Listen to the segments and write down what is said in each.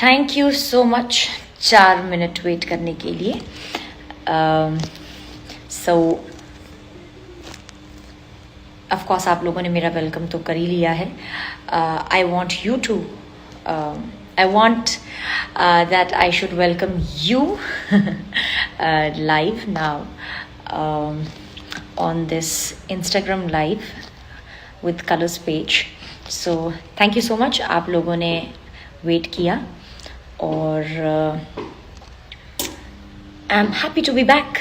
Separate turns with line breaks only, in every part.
Thank you so much 4 minute wait करने के लिए. सो ऑफ कोर्स आप लोगों ने मेरा वेलकम तो कर ही लिया है. I want you to I want that I should welcome you live now on this Instagram live with Colors page. So thank you so much. आप लोगों ने वेट किया और I am happy to be back.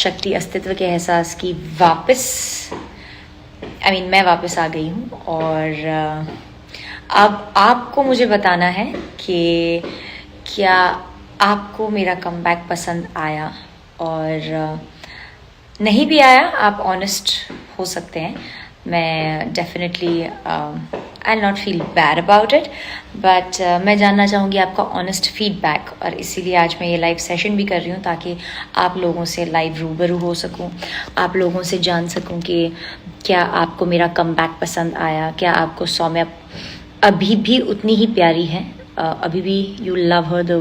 शक्ति अस्तित्व के एहसास की वापस मैं वापस आ गई हूँ और अब आपको मुझे बताना है कि क्या आपको मेरा कमबैक पसंद आया और नहीं भी आया. आप ऑनेस्ट हो सकते हैं. मैं definitely I not feel bad about it, but मैं जानना चाहूँगी आपका ऑनेस्ट फीडबैक. और इसीलिए आज मैं ये लाइव सेशन भी कर रही हूँ ताकि आप लोगों से लाइव रूबरू हो सकूँ, आप लोगों से जान सकूँ कि क्या आपको मेरा कमबैक पसंद आया, क्या आपको सौम्या अभी भी उतनी ही प्यारी है, अभी भी you love her the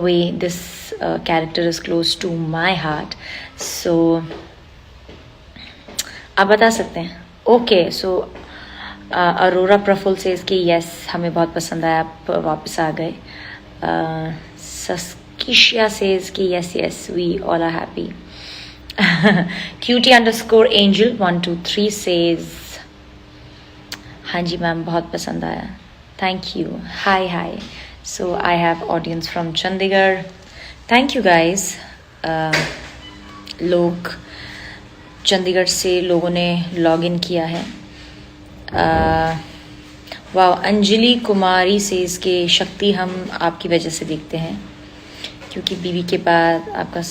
way this character is close to my heart. So आप बता सकते हैं. ओके, सो अरोरा प्रफुल्ल से इसके यस हमें बहुत पसंद आया, आप वापस आ गए. सस्किशिया से इसकी yes yes we all are happy. cutie_angel 123 says हाँ जी मैम बहुत पसंद आया. Thank you. Hi hi. So I have audience from Chandigarh. Thank you guys. लोग चंडीगढ़ से लोगों ने लॉग इन किया है. वाह. अंजलि कुमारी से इसके शक्ति हम आपकी वजह से देखते हैं क्योंकि बीवी के बाद आपका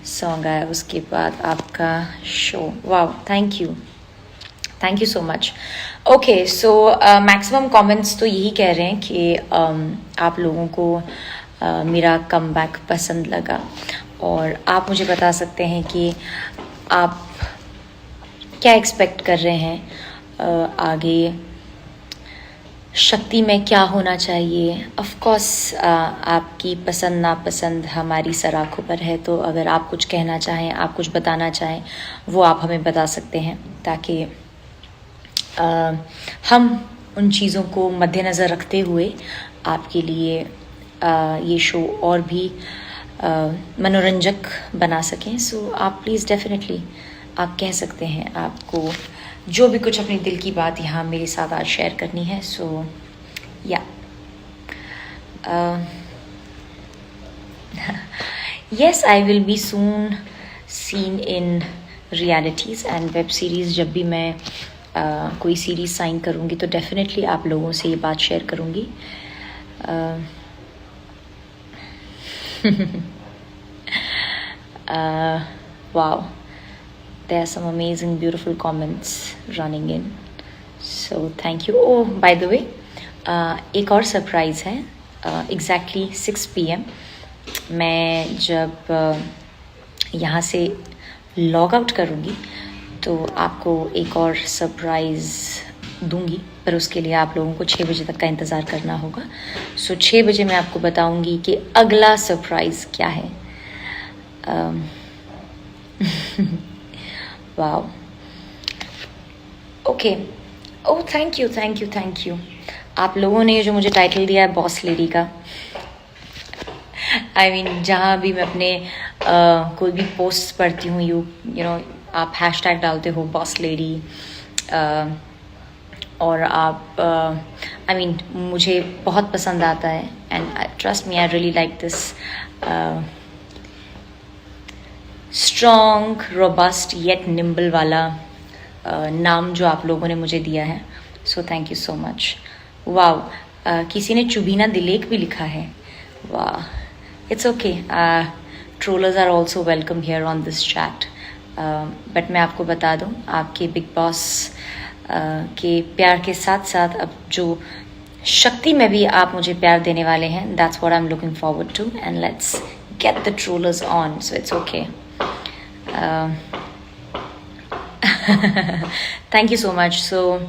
सॉन्ग आया, उसके बाद आपका शो. वाह. Thank you so much. Okay, so maximum comments तो यही कह रहे हैं कि आप लोगों को मेरा कमबैक पसंद लगा और आप मुझे बता सकते हैं कि आप क्या एक्सपेक्ट कर रहे हैं आगे. शक्ति में क्या होना चाहिए. ऑफ कोर्स आपकी पसंद नापसंद हमारी सराखों पर है, तो अगर आप कुछ कहना चाहें, आप कुछ बताना चाहें, वो आप हमें बता सकते हैं ताकि हम उन चीज़ों को मद्देनज़र रखते हुए आपके लिए ये शो और भी मनोरंजक बना सकें. सो आप प्लीज़ डेफिनेटली आप कह सकते हैं आपको जो भी कुछ अपने दिल की बात यहाँ मेरे साथ आज शेयर करनी है. सो या yes, I will B soon seen in realities and web series. जब भी मैं कोई सीरीज़ साइन करूँगी तो डेफिनेटली आप लोगों से ये बात शेयर करूँगी. Wow, there are some amazing beautiful comments running in, so thank you. Oh, by the way, एक और सरप्राइज़ है. exactly 6 PM मैं जब यहाँ से लॉग आउट करूँगी तो आपको एक और सरप्राइज़ दूंगी, पर उसके लिए आप लोगों को 6 बजे तक का इंतज़ार करना होगा. सो 6 बजे मैं आपको बताऊंगी कि अगला सरप्राइज़ क्या है. Wow. Okay. Oh thank you. आप लोगों ने जो मुझे टाइटल दिया है बॉस लेडी का, जहाँ भी मैं अपने कोई भी पोस्ट पढ़ती हूँ, यू नो आप हैशटैग डालते हो बॉस लेडी और आप मुझे बहुत पसंद आता है. And trust me, I really like this strong robust yet nimble वाला नाम जो आप लोगों ने मुझे दिया है. So thank you so much. Wow. किसी ने चुबीना दिलेक भी लिखा है. वाह. It's okay. Trollers are also welcome here on this chat. But मैं आपको बता दूं, आपके बिग बॉस के प्यार के साथ साथ अब जो शक्ति में भी आप मुझे प्यार देने वाले हैं, that's what I am looking forward to. And let's get the trollers on. So it's okay. Thank you so much. So,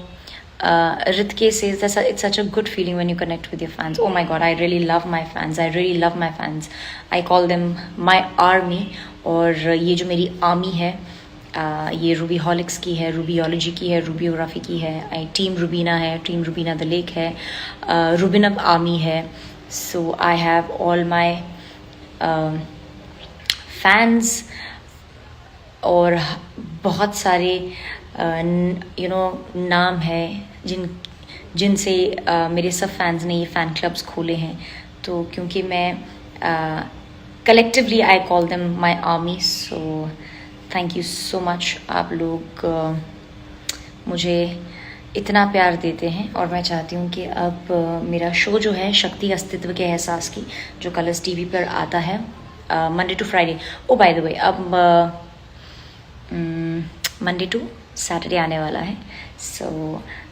Ritke says that it's such a good feeling when you connect with your fans. Oh my god, I really love my fans. I really love my fans. I call them my army. और ये जो मेरी army है, ये Ruby हॉलिक्स की है, रूबीयोलॉजी की है, रूबियोग्राफी की है, टीम रूबीना है, टीम रूबीना द लेक है, रूबिनअप आर्मी है. So I have all my fans और बहुत सारे नाम है जिनसे मेरे सब फैंस ने ये फ़ैन क्लब्स खोले हैं. तो क्योंकि मैं collectively I call them my army. So thank you so much. आप लोग मुझे इतना प्यार देते हैं और मैं चाहती हूँ कि अब मेरा शो जो है शक्ति अस्तित्व के एहसास की, जो कलर्स टीवी पर आता है Monday to Friday. Oh by the way, अब मंडे टू सैटरडे आने वाला है. So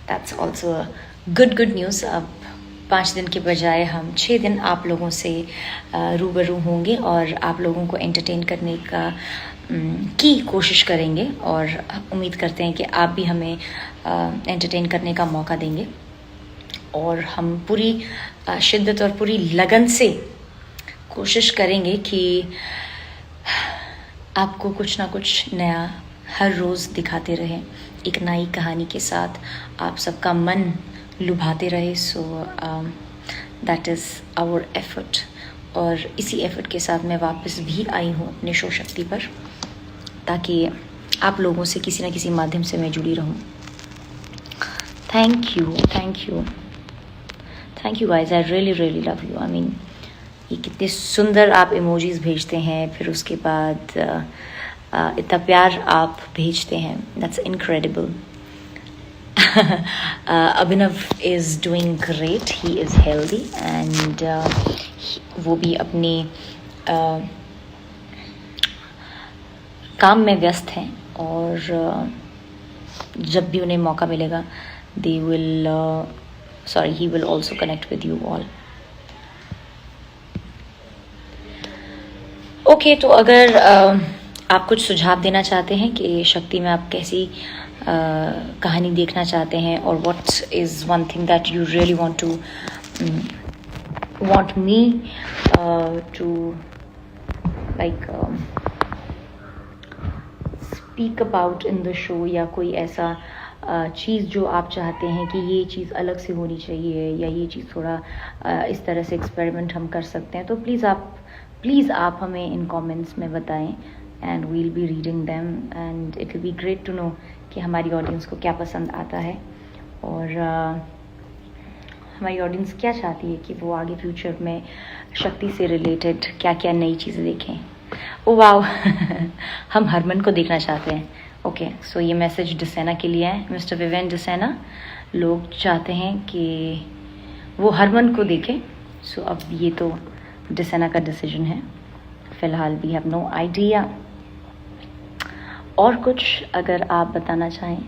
that's also good news. अब 5 दिन के बजाय हम 6 दिन आप लोगों से रूबरू होंगे और आप लोगों को एंटरटेन करने की कोशिश करेंगे. और उम्मीद करते हैं कि आप भी हमें एंटरटेन करने का मौका देंगे. और हम पूरी शिद्दत और पूरी लगन से कोशिश करेंगे कि आपको कुछ ना कुछ नया हर रोज़ दिखाते रहें, एक नई कहानी के साथ आप सबका मन लुभाते रहे. So that is our effort. और इसी एफर्ट के साथ मैं वापस भी आई हूँ अपने शो शक्ति पर, ताकि आप लोगों से किसी न किसी माध्यम से मैं जुड़ी रहूँ. Thank you guys. I really love you. I mean, ये कितने सुंदर आप इमोजीज भेजते हैं, फिर उसके बाद इतना प्यार आप भेजते हैं. That's incredible. Abhinav is doing great. He is healthy and वो भी अपने काम में व्यस्त हैं. और जब भी उन्हें मौका मिलेगा he will also connect with you all. Okay, तो अगर आप कुछ सुझाव देना चाहते हैं कि शक्ति में आप कैसी कहानी देखना चाहते हैं, और what is one thing that you really want me to like speak about in the show, या कोई ऐसा चीज़ जो आप चाहते हैं कि ये चीज़ अलग से होनी चाहिए, या ये चीज़ थोड़ा इस तरह से एक्सपेरिमेंट हम कर सकते हैं, तो प्लीज़ आप हमें इन कमेंट्स में बताएं. And we'll be reading them and it will be great to know कि हमारी ऑडियंस को क्या पसंद आता है, और हमारी ऑडियंस क्या चाहती है कि वो आगे फ्यूचर में शक्ति से रिलेटेड क्या क्या नई चीज़ें देखें. ओ वाओ हम हरमन को देखना चाहते हैं. ओके, सो ये मैसेज डिसेना के लिए है. मिस्टर विवेन डिसेना, लोग चाहते हैं कि वो हरमन को देखें. सो अब ये तो डिसेना का डिसीजन है. फ़िलहाल वी हैव नो आइडिया. और कुछ अगर आप बताना चाहें.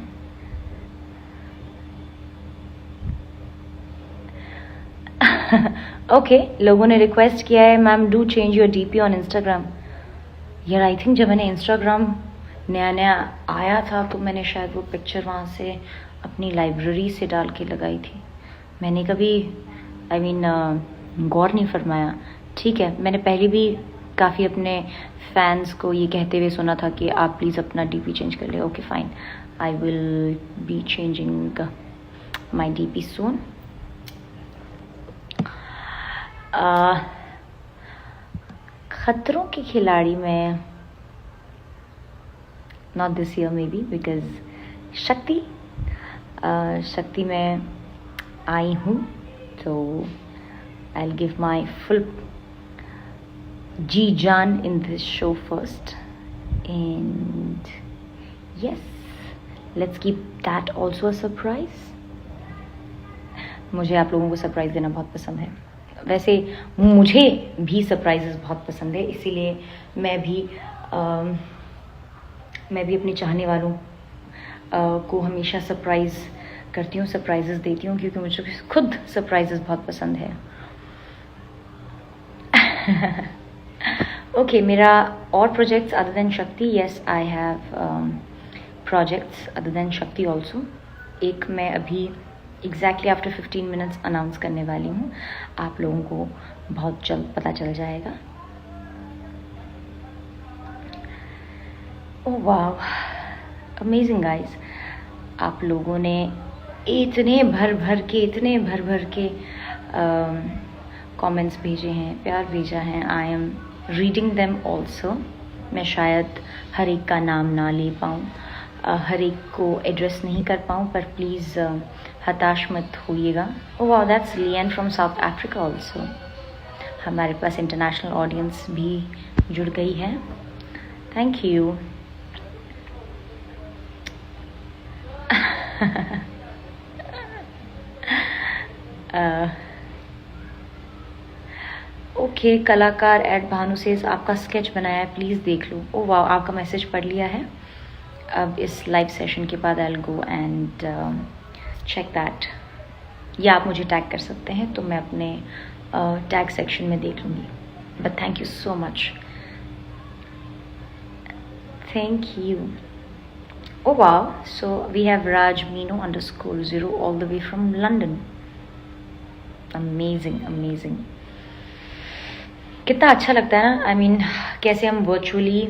ओके, लोगों ने रिक्वेस्ट किया है, ma'am do change your DP on Instagram. यार आई थिंक जब मैंने इंस्टाग्राम नया आया था तो मैंने शायद वो पिक्चर वहाँ से अपनी लाइब्रेरी से डाल के लगाई थी. मैंने कभी गौर नहीं फरमाया. ठीक है, मैंने पहले भी काफ़ी अपने फैंस को ये कहते हुए सुना था कि आप प्लीज़ अपना डीपी चेंज कर ले. Okay fine, I will be changing my DP soon. Khatron Ke Khiladi में not this year may be, because Shakti में आई हूँ, तो I will give my full जी जान in this show first, and yes, let's keep that also a surprise. मुझे आप लोगों को सरप्राइज़ देना बहुत पसंद है. वैसे मुझे भी सरप्राइजेस बहुत पसंद है, इसीलिए मैं भी अपने चाहने वालों को हमेशा सरप्राइज़ करती हूँ, सरप्राइजेस देती हूँ, क्योंकि मुझे खुद सरप्राइजेस बहुत पसंद है. ओके, मेरा और प्रोजेक्ट्स अदर देन शक्ति, yes I have projects other than Shakti also. एक मैं अभी exactly after 15 minutes announce करने वाली हूँ, आप लोगों को बहुत जल्द पता चल जाएगा. Oh wow, amazing guys. आप लोगों ने इतने भर भर के कमेंट्स भेजे हैं, प्यार भेजा है. I am reading them also. मैं शायद हर एक का नाम ना ले पाऊँ, हर एक को एड्रेस नहीं कर पाऊँ, पर प्लीज़ हताश मत होइएगा. Oh wow, that's Lian from South Africa also. हमारे पास इंटरनेशनल ऑडियंस भी जुड़ गई है. Thank you. ओके, कलाकार एट भानु सेज आपका स्केच बनाया है, प्लीज़ देख लो. ओह वाह, आपका मैसेज पढ़ लिया है. अब इस लाइव सेशन के बाद I will go and check that. या आप मुझे टैग कर सकते हैं तो मैं अपने टैग सेक्शन में देख लूँगी. But thank you so much. Thank you. Oh wow, so we have Raj Meeno _0 all the way from London. Amazing. कितना अच्छा लगता है ना. I mean, कैसे हम virtually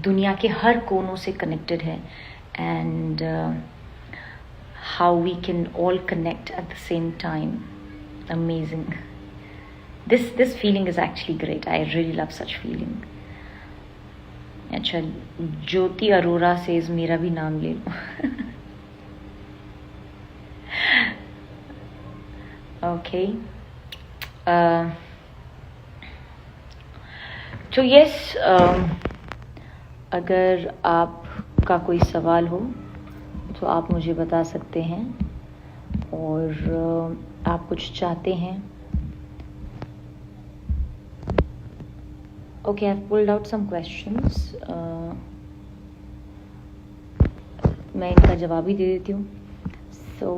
दुनिया के हर कोनों से connected है, and how we can all connect at the same time. Amazing. This feeling is actually great. I really love such feeling. अच्छा, ज्योति अरोरा से मेरा भी नाम ले लो. ओके, तो यस, अगर आपका कोई सवाल हो तो आप मुझे बता सकते हैं, और आप कुछ चाहते हैं. Okay, I've pulled out some questions. मैं इनका जवाब ही दे देती हूँ. So,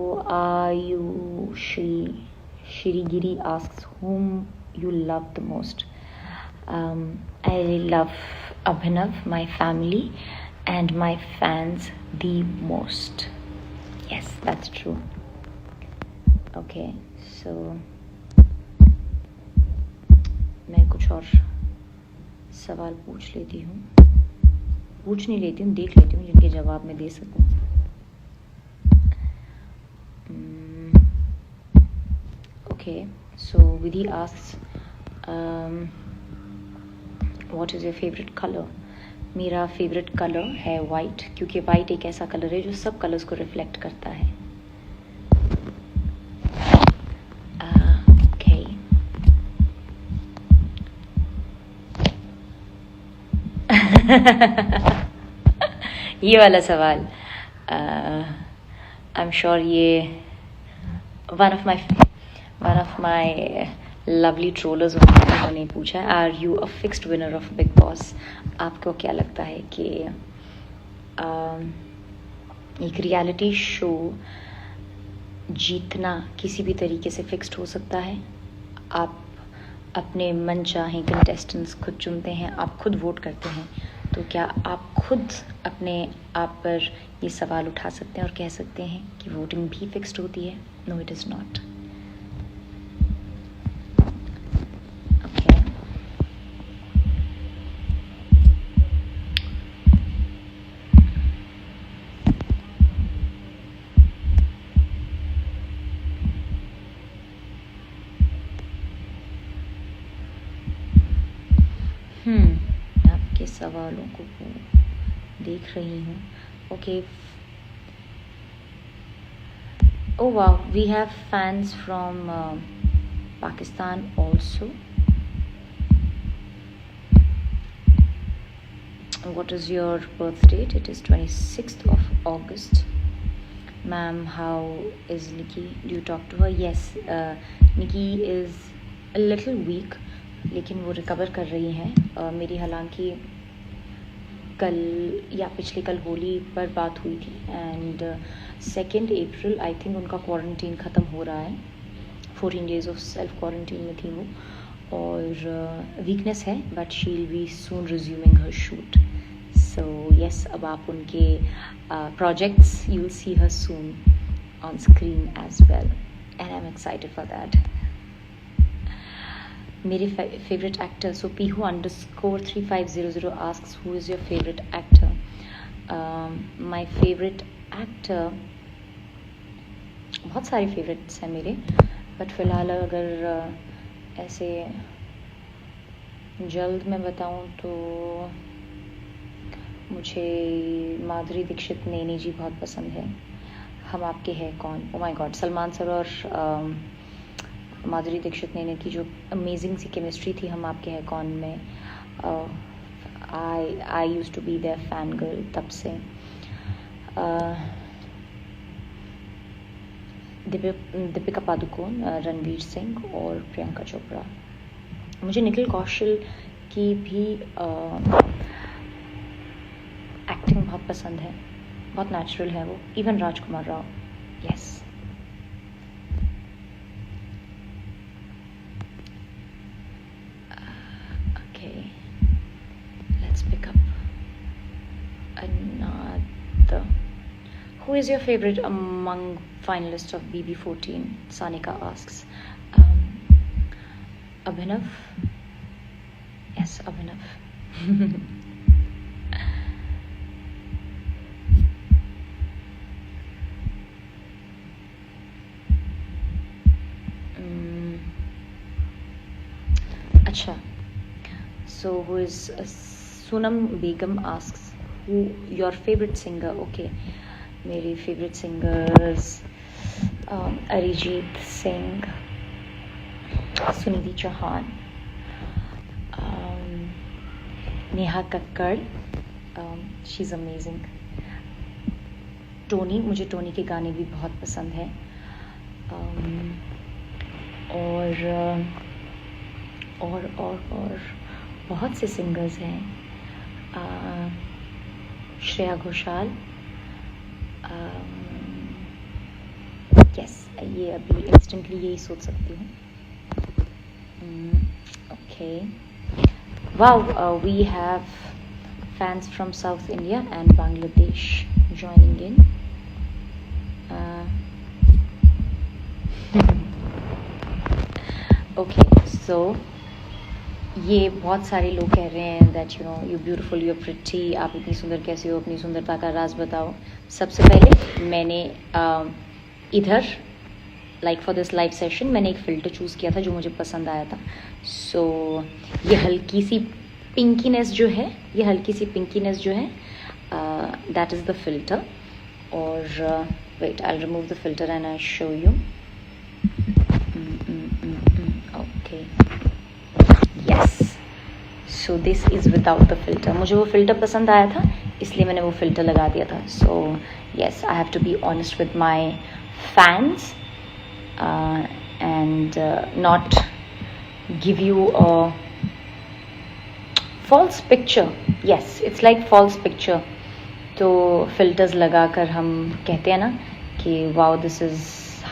Shirigiri asks whom you love the most. I love Abhinav, my family, and my fans the most. Yes, that's true. Okay, so मैं कुछ और सवाल पूछ नहीं लेती हूँ, देख लेती हूँ जिनके जवाब मैं दे सकूँ. Okay, so Vidhi asks what is your favourite colour. मेरा फेवरेट कलर है वाइट, क्योंकि वाइट एक ऐसा कलर है जो सब कलर्स को रिफ्लेक्ट करता है. ये वाला सवाल आई एम श्योर ये one of my lovely trollers उन्होंने पूछा है. Are you a fixed winner of Bigg Boss. आपको क्या लगता है कि एक रियलिटी शो जीतना किसी भी तरीके से फिक्स्ड हो सकता है? आप अपने मन चाहे कंटेस्टेंट्स खुद चुनते हैं, आप खुद वोट करते हैं, तो क्या आप खुद अपने आप पर ये सवाल उठा सकते हैं और कह सकते हैं कि वोटिंग भी फिक्स्ड होती है? No, it is not. आपके सवालों को देख रही हूँ. Okay, oh wow, we have fans from Pakistan also. What is your birth date? It is 26th of August. Ma'am, how is Nikki? Do you talk to her? Yes, Nikki is a little weak, लेकिन वो recover कर रही हैं. मेरी हालांकि कल या पिछले कल होली पर बात हुई थी, एंड 2 अप्रैल आई थिंक उनका क्वारंटीन ख़त्म हो रहा है. 14 days ऑफ सेल्फ क्वारंटीन में थी वो, और वीकनेस है, but she will be soon resuming her shoot. So yes, अब आप उनके projects, you'll see her soon on screen as well, and I'm excited for that. मेरे favorite actor, so pihu_3500 asks who is your favorite actor. My favorite actor, बहुत सारे favorites हैं मेरे, but फिलहाल अगर ऐसे जल्द मैं बताऊं तो मुझे माधुरी दीक्षित नैनी जी बहुत पसंद है. हम आपके हैं कौन, oh my God, Salman sir और माधुरी दीक्षित नैनी की जो अमेजिंग सी केमिस्ट्री थी हम आपके हैं कौन में, I use to be their fan girl तब से. दीपिका पादुकोण, रणवीर सिंह और प्रियंका चोपड़ा. मुझे निखिल कौशल की भी एक्टिंग बहुत पसंद है, बहुत नेचुरल है वो. Even Rajkumar Rao, yes. Okay, let's pick up another. Who is your favorite among finalists of BB14? Sanika asks. Abhinav. Yes, Abhinav. Acha. So who is Sunam Begum asks who your favorite singer. Okay, मेरी favorite singers Arijit Singh, Sunidhi Chauhan, Neha Kakkar, she is amazing. Tony, मुझे Tony के गाने भी बहुत पसंद हैं. और बहुत से सिंगर्स हैं. श्रेया घोषाल, यस, ये अभी इंस्टेंटली यही सोच सकती हूँ. Okay. Wow, we have fans from South India and Bangladesh joining in. Okay, so ये बहुत सारे लोग कह रहे हैं that you know you beautiful, you pretty, आप इतनी सुंदर कैसे हो, अपनी सुंदरता का राज बताओ. सबसे पहले मैंने इधर like for this live session मैंने एक फ़िल्टर चूज़ किया था जो मुझे पसंद आया था. सो ये हल्की सी पिंकीनेस जो है, दैट इज़ द फ़िल्टर. और wait, I remove the filter and I show you. Okay, yes, so this is without the filter. मुझे वो फ़िल्टर पसंद आया था इसलिए मैंने वो फ़िल्टर लगा दिया था. So yes, I have to be honest with my fans and not give you a false picture. Yes, it's like false picture. तो filters लगा कर हम कहते हैं ना कि wow, this is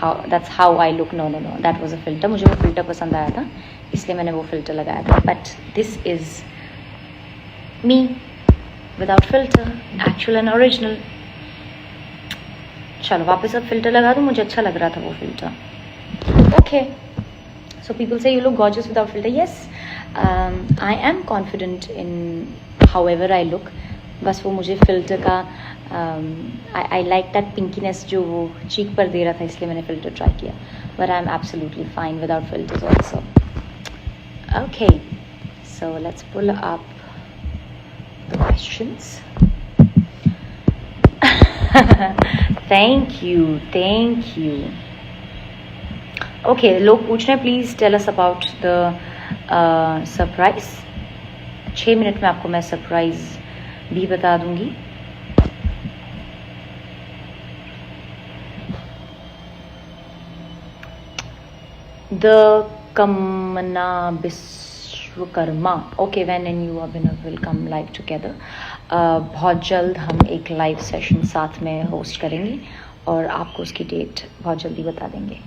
how, that's how I look. No, that was a filter. मुझे वो filter पसंद आया था इसलिए मैंने वो filter लगाया था. But this is me without filter, actual and original. चलो वापस अब filter लगा दूँ, मुझे अच्छा लग रहा था वो filter. Okay, so people say you look gorgeous without filter. Yes, I am confident in however I look. बस वो मुझे filter का I like that pinkiness जो वो cheek पर दे रहा था इसलिए मैंने filter try किया. But I am absolutely fine without filters also. Okay, so let's pull up the questions. Thank you. Okay, लोग पूछ रहे हैं please tell us about the surprise. 6 minute में आपको मैं सरप्राइज भी बता दूंगी. The Kamna Vishwakarma. Okay, when and you Abhinav will come live together. बहुत जल्द हम एक लाइव सेशन साथ में होस्ट करेंगे और आपको उसकी डेट बहुत जल्दी बता देंगे.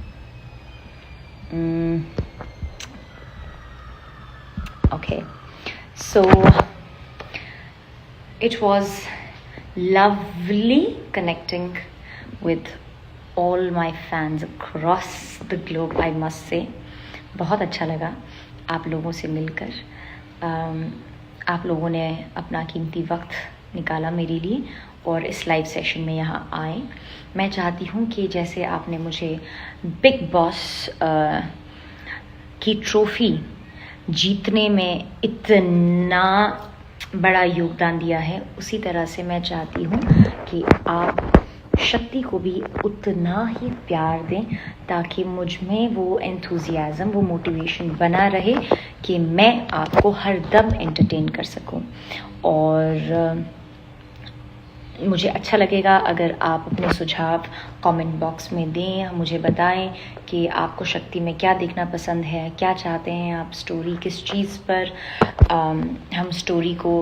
Okay, so It was lovely connecting with all my fans across the globe, I must say. बहुत अच्छा लगा आप लोगों से मिलकर. आप लोगों ने अपना कीमती वक्त निकाला मेरे लिए और इस लाइव सेशन में यहाँ आए. मैं चाहती हूँ कि जैसे आपने मुझे बिग बॉस की ट्रॉफी जीतने में इतना बड़ा योगदान दिया है, उसी तरह से मैं चाहती हूँ कि आप शक्ति को भी उतना ही प्यार दें ताकि मुझ में वो एंथुजियाज़म, वो मोटिवेशन बना रहे कि मैं आपको हर दम एंटरटेन कर सकूं. और मुझे अच्छा लगेगा अगर आप अपने सुझाव कमेंट बॉक्स में दें, मुझे बताएं कि आपको शक्ति में क्या देखना पसंद है, क्या चाहते हैं आप, स्टोरी किस चीज़ पर हम स्टोरी को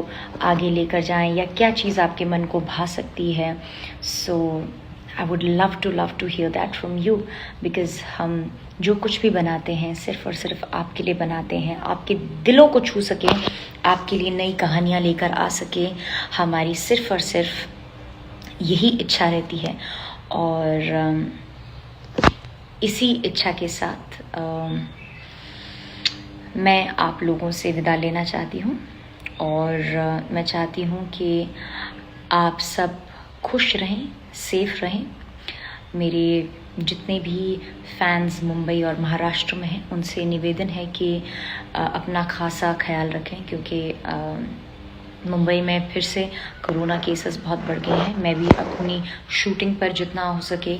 आगे लेकर जाएं, या क्या चीज़ आपके मन को भा सकती है. So I would love to hear that from you, because हम जो कुछ भी बनाते हैं सिर्फ़ और सिर्फ आपके लिए बनाते हैं, आपके दिलों को छू सके, आपके लिए नई कहानियाँ लेकर आ सके. हमारी सिर्फ़ और सिर्फ यही इच्छा रहती है. और इसी इच्छा के साथ मैं आप लोगों से विदा लेना चाहती हूँ. और मैं चाहती हूँ कि आप सब खुश रहें, सेफ रहें. मेरे जितने भी फैंस मुंबई और महाराष्ट्र में हैं उनसे निवेदन है कि अपना खासा ख्याल रखें, क्योंकि मुंबई में फिर से कोरोना केसेस बहुत बढ़ गए हैं. मैं भी अपनी शूटिंग पर जितना हो सके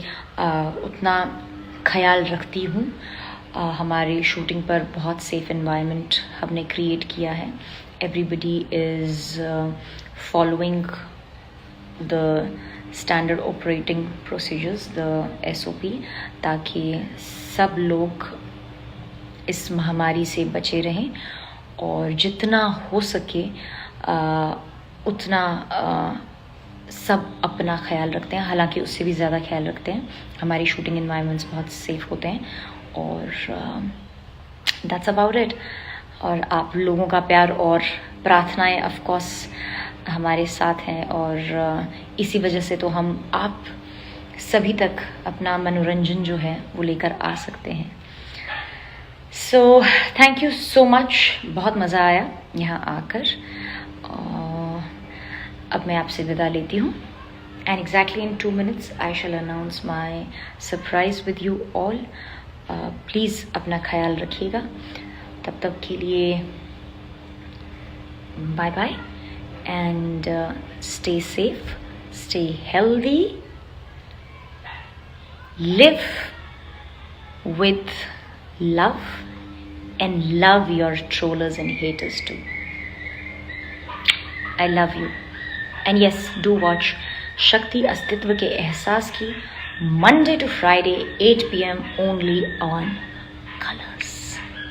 उतना ख्याल रखती हूँ. हमारी शूटिंग पर बहुत सेफ एनवायरनमेंट हमने क्रिएट किया है. Everybody is following the standard operating procedures, the SOP, ताकि सब लोग इस महामारी से बचे रहें और जितना हो सके उतना सब अपना ख्याल रखते हैं. हालांकि उससे भी ज़्यादा ख्याल रखते हैं. हमारी शूटिंग एनवायरनमेंट्स बहुत सेफ होते हैं. और दैट्स अबाउट इट. और आप लोगों का प्यार और प्रार्थनाएं ऑफ कोर्स हमारे साथ हैं, और इसी वजह से तो हम आप सभी तक अपना मनोरंजन जो है वो लेकर आ सकते हैं. सो थैंक यू सो मच. बहुत मज़ा आया यहाँ आकर. अब मैं आपसे विदा लेती हूँ. And exactly in 2 minutes I shall announce my surprise with you all. Please अपना ख्याल रखिएगा. तब तक के लिए bye bye and stay safe, stay healthy, live with love and love your trollers and haters too. I love you. And yes, do watch शक्ति अस्तित्व के एहसास की Monday to Friday 8 PM only on